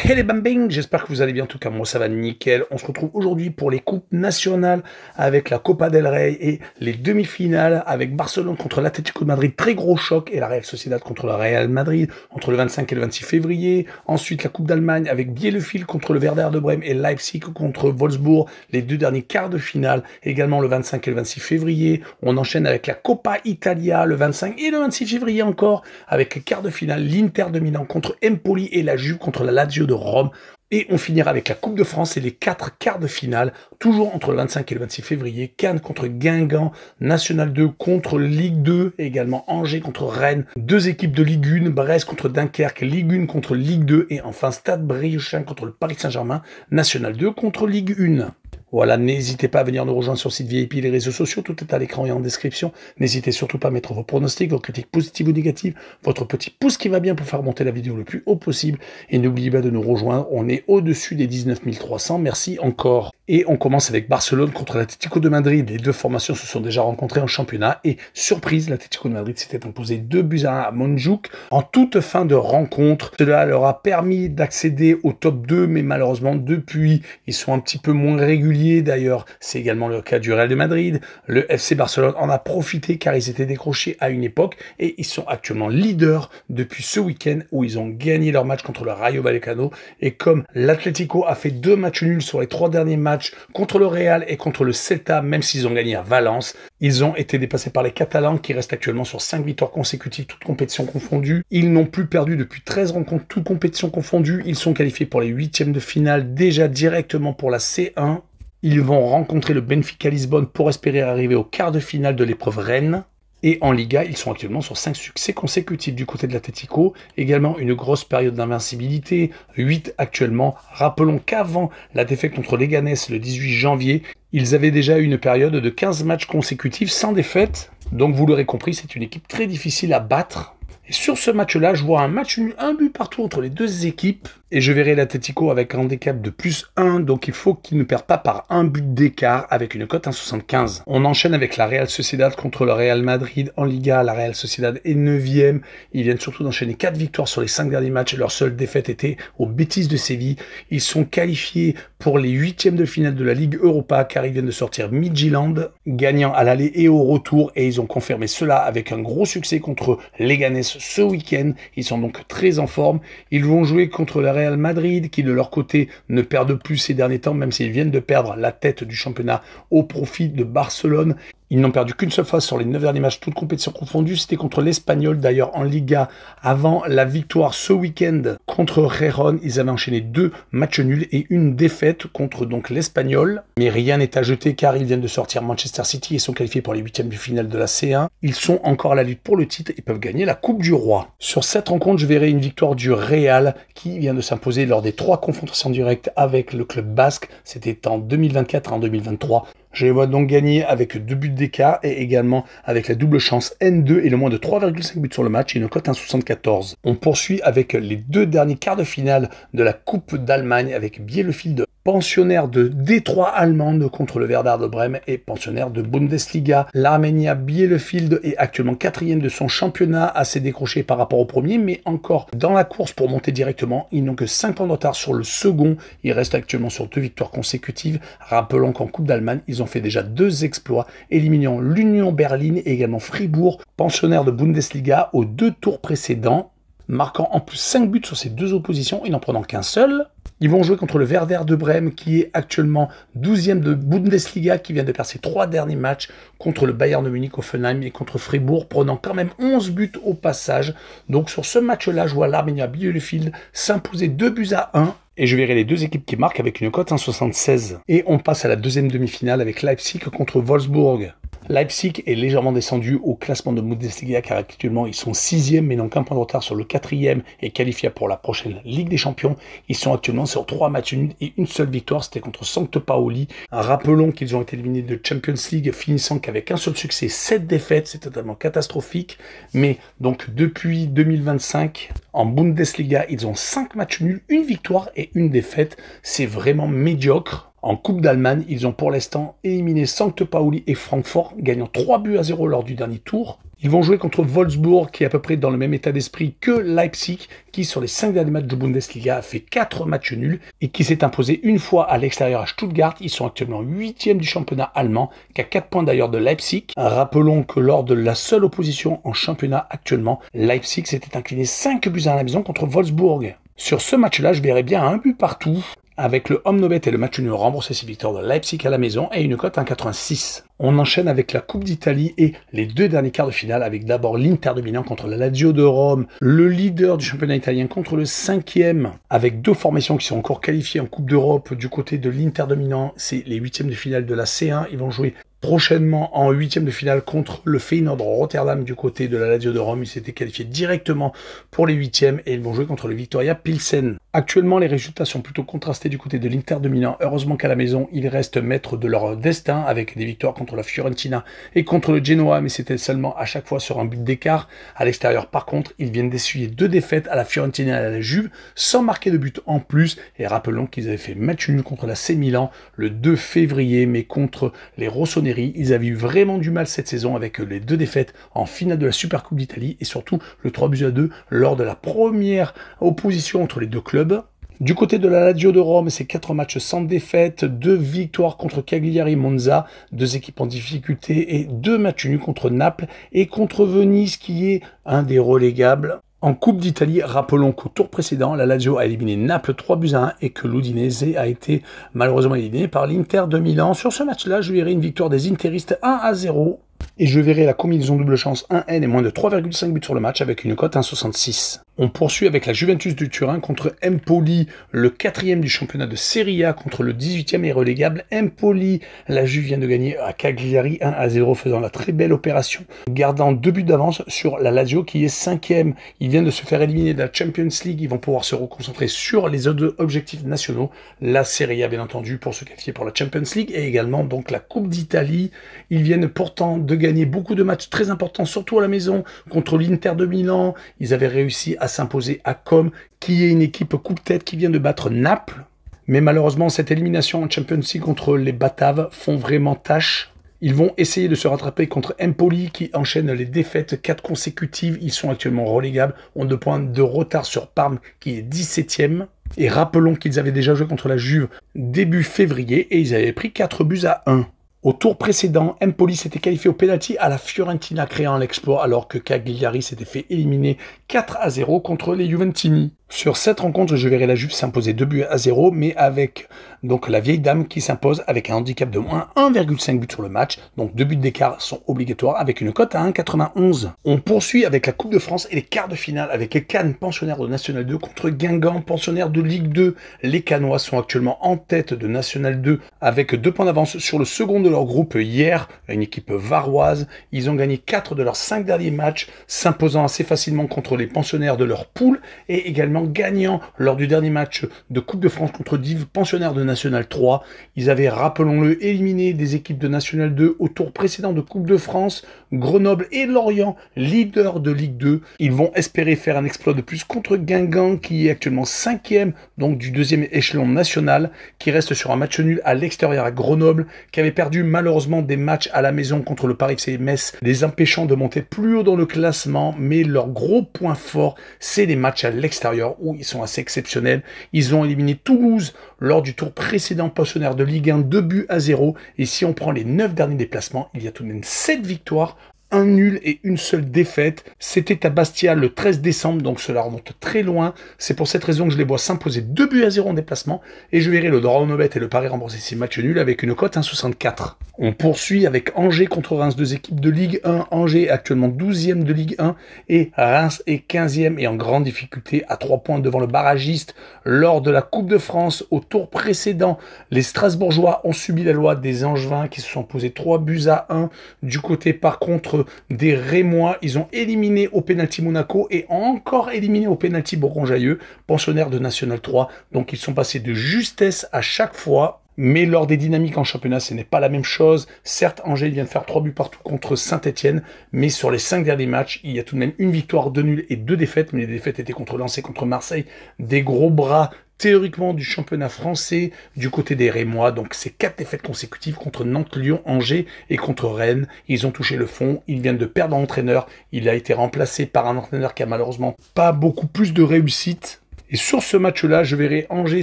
Hey les bambing, j'espère que vous allez bien, en tout cas moi ça va nickel. On se retrouve aujourd'hui pour les coupes nationales avec la Copa del Rey et les demi-finales avec Barcelone contre l'Atlético de Madrid, très gros choc, et la Real Sociedad contre le Real Madrid entre le 25 et le 26 février. Ensuite la Coupe d'Allemagne avec Bielefeld contre le Werder de Brême et Leipzig contre Wolfsburg, les deux derniers quarts de finale, également le 25 et le 26 février. On enchaîne avec la Coppa Italia le 25 et le 26 février encore, avec les quarts de finale, l'Inter de Milan contre Empoli et la Juve contre la Lazio de Rome. Et on finira avec la Coupe de France et les 4 quarts de finale, toujours entre le 25 et le 26 février. Cannes contre Guingamp, National 2 contre Ligue 2, et également Angers contre Rennes. Deux équipes de Ligue 1, Brest contre Dunkerque, Ligue 1 contre Ligue 2. Et enfin Stade Briochin contre le Paris Saint-Germain, National 2 contre Ligue 1. Voilà, n'hésitez pas à venir nous rejoindre sur le site VIP, les réseaux sociaux, tout est à l'écran et en description. N'hésitez surtout pas à mettre vos pronostics, vos critiques positives ou négatives, votre petit pouce qui va bien pour faire monter la vidéo le plus haut possible. Et n'oubliez pas de nous rejoindre, on est au-dessus des 19 300, merci encore. Et on commence avec Barcelone contre l'Atlético de Madrid. Les deux formations se sont déjà rencontrées en championnat et surprise, l'Atlético de Madrid s'était imposé 2-1 à Montjuïc en toute fin de rencontre. Cela leur a permis d'accéder au top 2, mais malheureusement depuis, ils sont un petit peu moins réguliers. D'ailleurs, c'est également le cas du Real de Madrid. Le FC Barcelone en a profité car ils étaient décrochés à une époque et ils sont actuellement leaders depuis ce week-end où ils ont gagné leur match contre le Rayo Vallecano. Et comme l'Atlético a fait 2 matchs nuls sur les 3 derniers matchs contre le Real et contre le Celta, même s'ils ont gagné à Valence, ils ont été dépassés par les Catalans qui restent actuellement sur 5 victoires consécutives, toutes compétitions confondues. Ils n'ont plus perdu depuis 13 rencontres, toutes compétitions confondues. Ils sont qualifiés pour les 8e de finale déjà directement pour la C1. Ils vont rencontrer le Benfica Lisbonne pour espérer arriver au quart de finale de l'épreuve Rennes. Et en Liga, ils sont actuellement sur 5 succès consécutifs du côté de l'Atlético. Également une grosse période d'invincibilité, 8 actuellement. Rappelons qu'avant la défaite contre Leganés le 18 janvier, ils avaient déjà eu une période de 15 matchs consécutifs sans défaite. Donc vous l'aurez compris, c'est une équipe très difficile à battre. Et sur ce match-là, je vois un match nul, un but partout entre les deux équipes. Et je verrai l'Atlético avec un handicap de +1, donc il faut qu'il ne perde pas par un but d'écart avec une cote 1,75. On enchaîne avec la Real Sociedad contre le Real Madrid en Liga. La Real Sociedad est 9e. Ils viennent surtout d'enchaîner 4 victoires sur les 5 derniers matchs. Leur seule défaite était au Betis de Séville. Ils sont qualifiés pour les 8e de finale de la Ligue Europa car ils viennent de sortir Midtjylland, gagnant à l'aller et au retour. Et ils ont confirmé cela avec un gros succès contre Leganés ce week-end. Ils sont donc très en forme. Ils vont jouer contre la Real Madrid qui de leur côté ne perdent plus ces derniers temps, même s'ils viennent de perdre la tête du championnat au profit de Barcelone. Ils n'ont perdu qu'une seule fois sur les 9 derniers matchs, toutes compétitions confondues. C'était contre l'Espagnol, d'ailleurs en Liga. Avant la victoire ce week-end contre Gijón, ils avaient enchaîné 2 matchs nuls et une défaite contre donc l'Espagnol. Mais rien n'est à jeter car ils viennent de sortir Manchester City et sont qualifiés pour les 8e de finale de la C1. Ils sont encore à la lutte pour le titre et peuvent gagner la Coupe du Roi. Sur cette rencontre, je verrai une victoire du Real qui vient de s'imposer lors des 3 confrontations directes avec le club basque. C'était en 2024 et en 2023. Je les vois donc gagner avec 2 buts d'écart et également avec la double chance N2 et le moins de 3,5 buts sur le match et une cote 1,74. On poursuit avec les 2 derniers quarts de finale de la Coupe d'Allemagne avec Bielefeld, pensionnaire de Détroit allemande contre le Werder de Brême et pensionnaire de Bundesliga. L'Arminia Bielefeld est actuellement 4e de son championnat, assez décroché par rapport au premier, mais encore dans la course pour monter directement. Ils n'ont que 5 points de retard sur le second. Ils restent actuellement sur 2 victoires consécutives. Rappelons qu'en Coupe d'Allemagne, ils ont fait déjà 2 exploits, éliminant l'Union Berlin et également Fribourg, pensionnaire de Bundesliga aux 2 tours précédents, marquant en plus 5 buts sur ces 2 oppositions et n'en prenant qu'un seul. Ils vont jouer contre le Werder de Brême qui est actuellement 12e de Bundesliga, qui vient de perdre ses 3 derniers matchs contre le Bayern de Munich, Hoffenheim et contre Fribourg, prenant quand même 11 buts au passage. Donc sur ce match-là, je vois l'Arminia Bielefeld s'imposer 2-1. Et je verrai les 2 équipes qui marquent avec une cote 1,76. Et on passe à la 2e demi-finale avec Leipzig contre Wolfsburg. Leipzig est légèrement descendu au classement de Bundesliga car actuellement ils sont 6e mais n'ont qu'un point de retard sur le 4e et qualifiables pour la prochaine Ligue des Champions. Ils sont actuellement sur 3 matchs nuls et une seule victoire, c'était contre St. Pauli. Rappelons qu'ils ont été éliminés de Champions League finissant qu'avec un seul succès, 7 défaites, c'est totalement catastrophique. Mais donc depuis 2025, en Bundesliga, ils ont 5 matchs nuls, une victoire et une défaite. C'est vraiment médiocre. En Coupe d'Allemagne, ils ont pour l'instant éliminé St. Pauli et Francfort, gagnant 3-0 lors du dernier tour. Ils vont jouer contre Wolfsburg, qui est à peu près dans le même état d'esprit que Leipzig, qui sur les 5 derniers matchs de Bundesliga a fait 4 matchs nuls et qui s'est imposé une fois à l'extérieur à Stuttgart. Ils sont actuellement 8e du championnat allemand, qu'à 4 points d'ailleurs de Leipzig. Rappelons que lors de la seule opposition en championnat actuellement, Leipzig s'était incliné 5 buts à la maison contre Wolfsburg. Sur ce match-là, je verrais bien un but partout, avec le homme nobet et le match nul remboursé ses victoires de Leipzig à la maison et une cote 1,86. On enchaîne avec la Coupe d'Italie et les 2 derniers quarts de finale avec d'abord l'Inter de Milan contre la Lazio de Rome, le leader du championnat italien contre le 5e, avec 2 formations qui sont encore qualifiées en Coupe d'Europe. Du côté de l'Inter de Milan, c'est les 8e de finale de la C1. Ils vont jouer prochainement en 8e de finale contre le Feyenoord Rotterdam. Du côté de la Lazio de Rome, ils s'étaient qualifiés directement pour les 8e et ils vont jouer contre le Victoria Pilsen. Actuellement, les résultats sont plutôt contrastés du côté de l'Inter de Milan. Heureusement qu'à la maison, ils restent maîtres de leur destin avec des victoires contre la Fiorentina et contre le Genoa, mais c'était seulement à chaque fois sur un but d'écart. À l'extérieur, par contre, ils viennent d'essuyer 2 défaites à la Fiorentina et à la Juve sans marquer de but en plus. Et rappelons qu'ils avaient fait match nul contre la C Milan le 2 février, mais contre les Rossoneri. Ils avaient eu vraiment du mal cette saison avec les 2 défaites en finale de la Super Coupe d'Italie et surtout le 3-2 lors de la première opposition entre les 2 clubs. Du côté de la Lazio de Rome, c'est 4 matchs sans défaite, 2 victoires contre Cagliari Monza, 2 équipes en difficulté et 2 matchs nuls contre Naples et contre Venise qui est un des relégables. En Coupe d'Italie, rappelons qu'au tour précédent, la Lazio a éliminé Naples 3-1 et que l'Udinese a été malheureusement éliminé par l'Inter de Milan. Sur ce match-là, je verrai une victoire des Interistes 1-0 et je verrai la combinaison double chance 1N et moins de 3,5 buts sur le match avec une cote 1,66. On poursuit avec la Juventus du Turin contre Empoli, le 4e du championnat de Serie A contre le 18e et relégable Empoli. La Juve vient de gagner à Cagliari 1-0, faisant la très belle opération, gardant 2 buts d'avance sur la Lazio qui est 5e. Ils viennent de se faire éliminer de la Champions League, ils vont pouvoir se reconcentrer sur les autres objectifs nationaux. La Serie A bien entendu pour se qualifier pour la Champions League et également donc la Coupe d'Italie. Ils viennent pourtant de gagner beaucoup de matchs très importants, surtout à la maison, contre l'Inter de Milan. Ils avaient réussi à s'imposer à Com, qui est une équipe coupe-tête qui vient de battre Naples. Mais malheureusement, cette élimination en Champions League contre les Bataves font vraiment tâche. Ils vont essayer de se rattraper contre Empoli qui enchaîne les défaites 4 consécutives. Ils sont actuellement relégables, ont 2 points de retard sur Parme qui est 17e. Et rappelons qu'ils avaient déjà joué contre la Juve début février et ils avaient pris 4-1. Au tour précédent, Empoli s'était qualifié au pénalty à la Fiorentina, créant l'exploit alors que Cagliari s'était fait éliminer 4-0 contre les Juventini. Sur cette rencontre, je verrai la Juve s'imposer 2-0, mais avec donc la vieille dame qui s'impose avec un handicap de moins 1,5 but sur le match. Donc 2 buts d'écart sont obligatoires avec une cote à 1,91. On poursuit avec la Coupe de France et les quarts de finale avec Cannes, pensionnaire de National 2 contre Guingamp, pensionnaire de Ligue 2. Les Cannois sont actuellement en tête de National 2 avec 2 points d'avance sur le second de leur groupe hier, une équipe varoise. Ils ont gagné 4 de leurs 5 derniers matchs, s'imposant assez facilement contre les pensionnaires de leur poule et également gagnant lors du dernier match de Coupe de France contre Dives, pensionnaire de National 3. Ils avaient, rappelons-le, éliminé des équipes de National 2 au tour précédent de Coupe de France, Grenoble et Lorient, leader de Ligue 2. Ils vont espérer faire un exploit de plus contre Guingamp, qui est actuellement 5e, donc du 2e échelon national, qui reste sur un match nul à l'extérieur à Grenoble, qui avait perdu malheureusement des matchs à la maison contre le Paris FC Metz, les empêchant de monter plus haut dans le classement, mais leur gros point fort, c'est les matchs à l'extérieur, où ils sont assez exceptionnels. Ils ont éliminé Toulouse lors du tour précédent pensionnaire de Ligue 1 2-0. Et si on prend les 9 derniers déplacements, il y a tout de même 7 victoires, 1 nul et une seule défaite. C'était à Bastia le 13 décembre, donc cela remonte très loin. C'est pour cette raison que je les vois s'imposer 2-0 en déplacement. Et je verrai le draw no bet et le pari remboursé ces matchs nuls avec une cote 1,64. On poursuit avec Angers contre Reims, 2 équipes de Ligue 1. Angers actuellement 12e de Ligue 1 et Reims est 15e et en grande difficulté à 3 points devant le barragiste. Lors de la Coupe de France, au tour précédent, les Strasbourgeois ont subi la loi des Angevins qui se sont posés 3-1. Du côté par contre des Rémois, ils ont éliminé au pénalty Monaco et ont encore éliminé au pénalty Bourgoin-Jallieu, pensionnaire de National 3. Donc ils sont passés de justesse à chaque fois. Mais lors des dynamiques en championnat, ce n'est pas la même chose. Certes, Angers vient de faire 3 buts partout contre Saint-Etienne, mais sur les 5 derniers matchs, il y a tout de même une victoire, 2 nuls et 2 défaites, mais les défaites étaient contre Lens et contre Marseille. Des gros bras théoriquement du championnat français du côté des Rémois. Donc c'est 4 défaites consécutives contre Nantes, Lyon, Angers et contre Rennes. Ils ont touché le fond, ils viennent de perdre l'entraîneur. Il a été remplacé par un entraîneur qui a malheureusement pas beaucoup plus de réussite. Et sur ce match-là, je verrai Angers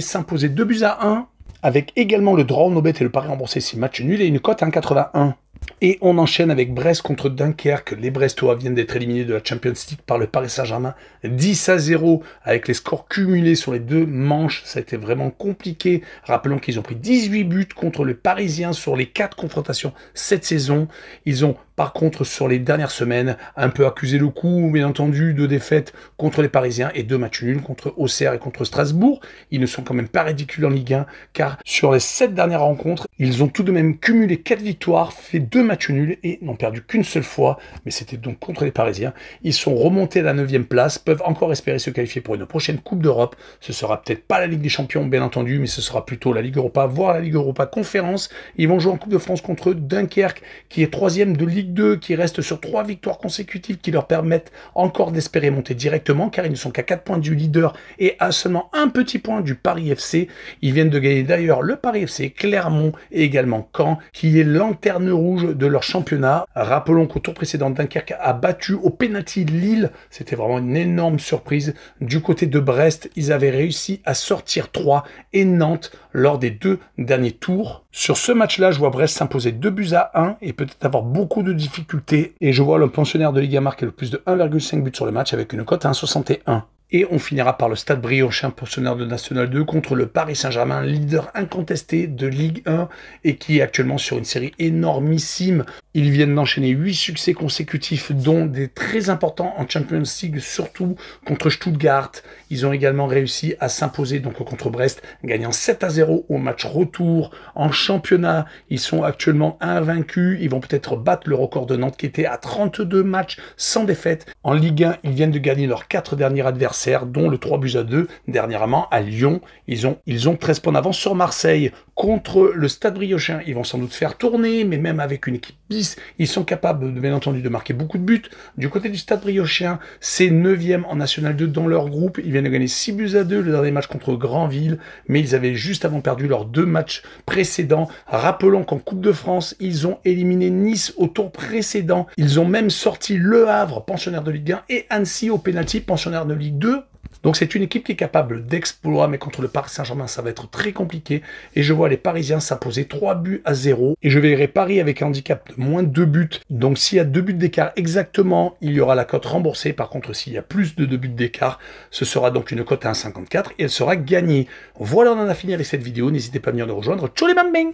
s'imposer 2-1, avec également le draw no bet et le pari remboursé si match nul et une cote à 1,81. Et on enchaîne avec Brest contre Dunkerque. Les Brestois viennent d'être éliminés de la Champions League par le Paris Saint-Germain 10-0 avec les scores cumulés sur les 2 manches. Ça a été vraiment compliqué. Rappelons qu'ils ont pris 18 buts contre le Parisien sur les 4 confrontations cette saison. Ils ont par contre sur les dernières semaines un peu accusé le coup, bien entendu, de défaites contre les Parisiens et 2 matchs nuls contre Auxerre et contre Strasbourg. Ils ne sont quand même pas ridicules en Ligue 1 car sur les 7 dernières rencontres, ils ont tout de même cumulé 4 victoires, fait 2 matchs nuls et n'ont perdu qu'une seule fois, mais c'était donc contre les Parisiens. Ils sont remontés à la 9e place, peuvent encore espérer se qualifier pour une prochaine Coupe d'Europe. Ce sera peut-être pas la Ligue des Champions, bien entendu, mais ce sera plutôt la Ligue Europa, voire la Ligue Europa Conférence. Ils vont jouer en Coupe de France contre Dunkerque, qui est 3e de Ligue 2, qui reste sur 3 victoires consécutives qui leur permettent encore d'espérer monter directement, car ils ne sont qu'à 4 points du leader et à seulement un petit point du Paris FC. Ils viennent de gagner d'ailleurs le Paris FC, Clermont et également Caen, qui est lanterne rouge de leur championnat. Rappelons qu'au tour précédent, Dunkerque a battu au pénalty Lille. C'était vraiment une énorme surprise. Du côté de Brest, ils avaient réussi à sortir 3 et Nantes lors des 2 derniers tours. Sur ce match-là, je vois Brest s'imposer 2-1 et peut-être avoir beaucoup de difficultés. Et je vois le pensionnaire de Ligue 1 marquer le plus de 1,5 buts sur le match avec une cote à 1,61. Et on finira par le Stade Briochin, pensionnaire de National 2, contre le Paris Saint-Germain, leader incontesté de Ligue 1 et qui est actuellement sur une série énormissime. Ils viennent d'enchaîner 8 succès consécutifs, dont des très importants en Champions League, surtout contre Stuttgart. Ils ont également réussi à s'imposer donc contre Brest, gagnant 7-0 au match retour. En championnat, ils sont actuellement invaincus. Ils vont peut-être battre le record de Nantes qui était à 32 matchs sans défaite. En Ligue 1, ils viennent de gagner leurs 4 derniers adversaires, dont le 3-2 dernièrement à Lyon. Ils ont 13 points d'avance sur Marseille. Contre le Stade Briochin, ils vont sans doute faire tourner, mais même avec une équipe bis, ils sont capables, bien entendu, de marquer beaucoup de buts. Du côté du Stade Briochin, c'est 9e en National 2 dans leur groupe. Ils viennent de gagner 6-2 le dernier match contre Granville, mais ils avaient juste avant perdu leurs 2 matchs précédents. Rappelons qu'en Coupe de France, ils ont éliminé Nice au tour précédent. Ils ont même sorti Le Havre, pensionnaire de Ligue 1, et Annecy au pénalty, pensionnaire de Ligue 2. Donc c'est une équipe qui est capable d'exploits, mais contre le Paris Saint-Germain, ça va être très compliqué. Et je vois les Parisiens s'imposer 3-0. Et je verrai Paris avec un handicap de moins de 2 buts. Donc s'il y a 2 buts d'écart exactement, il y aura la cote remboursée. Par contre, s'il y a plus de 2 buts d'écart, ce sera donc une cote à 1,54 et elle sera gagnée. Voilà, on en a fini avec cette vidéo. N'hésitez pas à venir nous rejoindre. Tchou les bang bang!